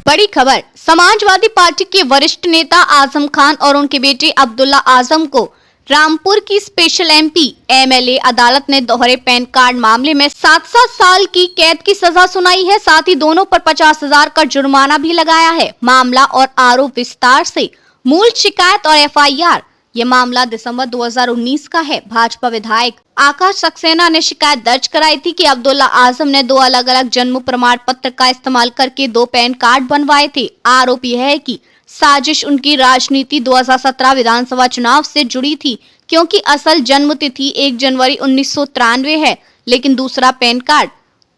बड़ी खबर। समाजवादी पार्टी के वरिष्ठ नेता आजम खान और उनके बेटे अब्दुल्ला आजम को रामपुर की स्पेशल एमपी एमएलए अदालत ने दोहरे पैन कार्ड मामले में 7-7 साल की कैद की सजा सुनाई है। साथ ही दोनों पर 50,000 का जुर्माना भी लगाया है। मामला और आरोप विस्तार से मूल शिकायत और एफआईआर। ये मामला दिसंबर 2019 का है। भाजपा विधायक आकाश सक्सेना ने शिकायत दर्ज कराई थी कि अब्दुल्ला आजम ने 2 अलग-अलग जन्म प्रमाण पत्र का इस्तेमाल करके 2 पैन कार्ड बनवाए थे। आरोप यह है कि साजिश उनकी राजनीति 2017 विधानसभा चुनाव से जुड़ी थी, क्योंकि असल जन्म तिथि 1 जनवरी 1993 है, लेकिन दूसरा पैन कार्ड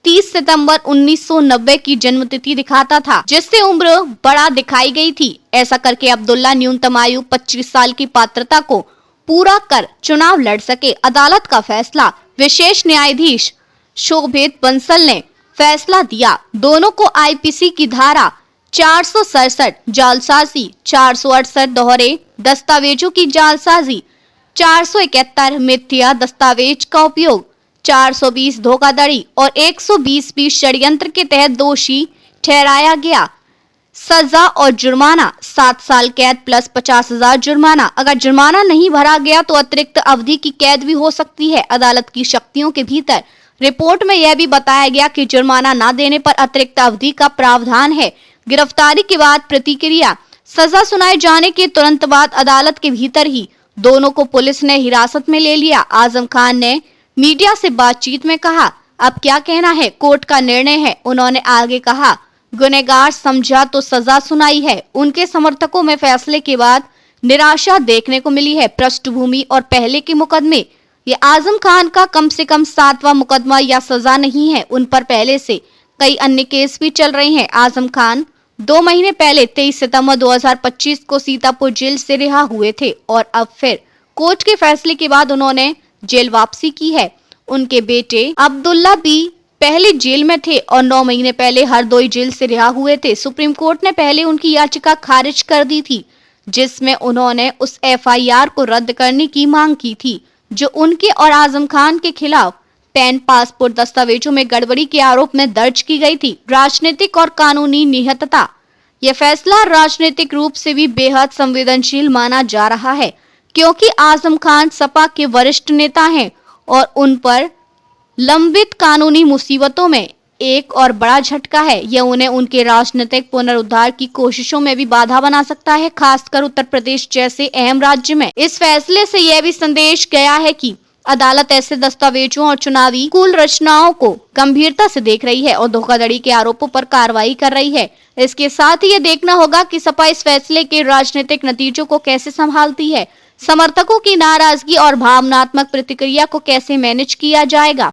30 सितंबर 1990 की जन्म तिथि दिखाता था, जिससे उम्र बड़ा दिखाई गई थी। ऐसा करके अब्दुल्ला न्यूनतम आयु 25 साल की पात्रता को पूरा कर चुनाव लड़ सके। अदालत का फैसला। विशेष न्यायाधीश शोभित बंसल ने फैसला दिया। दोनों को आईपीसी की धारा 467 जालसाजी, 468 दोहरे दस्तावेजों की जालसाजी, 471 मिथ्या दस्तावेज का उपयोग, 420 धोखाधड़ी और 120 भी षड्यंत्र के तहत दोषी ठहराया गया। सजा और जुर्माना 7 साल कैद प्लस 50,000 जुर्माना। अगर जुर्माना नहीं भरा गया तो अतिरिक्त अवधि की कैद भी हो सकती है। अदालत की शक्तियों के भीतर रिपोर्ट में यह भी बताया गया कि जुर्माना न देने पर अतिरिक्त अवधि का प्रावधान है। गिरफ्तारी के बाद प्रतिक्रिया। सजा सुनाए जाने के तुरंत बाद अदालत के भीतर ही दोनों को पुलिस ने हिरासत में ले लिया। आजम खान ने मीडिया से बातचीत में कहा, अब क्या कहना है, कोर्ट का निर्णय है। उन्होंने आगे कहा, गुनहगार समझा तो सजा सुनाई है। उनके समर्थकों में फैसले के बाद निराशा देखने को मिली है। पृष्ठभूमि और पहले के मुकदमे। ये आजम खान का कम से कम 7वां मुकदमा या सजा नहीं है। उन पर पहले से कई अन्य केस भी चल रहे हैं। आजम खान 2 महीने पहले 23 सितंबर 2025 को सीतापुर जेल से रिहा हुए थे और अब फिर कोर्ट के फैसले के बाद उन्होंने जेल वापसी की है। उनके बेटे अब्दुल्ला भी पहले जेल में थे और 9 महीने पहले हरदोई जेल से रिहा हुए थे। सुप्रीम कोर्ट ने पहले उनकी याचिका खारिज कर दी थी, जिसमें उन्होंने उस एफआईआर को रद्द करने की मांग की थी, जो उनके और आजम खान के खिलाफ पैन पासपोर्ट दस्तावेजों में गड़बड़ी के आरोप में दर्ज की गई थी। राजनीतिक और कानूनी निहितता। यह फैसला राजनीतिक रूप से भी बेहद संवेदनशील माना जा रहा है, क्योंकि आजम खान सपा के वरिष्ठ नेता हैं और उन पर लंबित कानूनी मुसीबतों में एक और बड़ा झटका है। यह उन्हें उनके राजनीतिक पुनरुद्धार की कोशिशों में भी बाधा बना सकता है, खासकर उत्तर प्रदेश जैसे अहम राज्य में। इस फैसले से यह भी संदेश गया है कि अदालत ऐसे दस्तावेजों और चुनावी कूल रचनाओं को गंभीरता से देख रही है और धोखाधड़ी के आरोपों पर कार्रवाई कर रही है। इसके साथ ही ये देखना होगा कि सपा इस फैसले के राजनीतिक नतीजों को कैसे संभालती है। समर्थकों की नाराजगी और भावनात्मक प्रतिक्रिया को कैसे मैनेज किया जाएगा।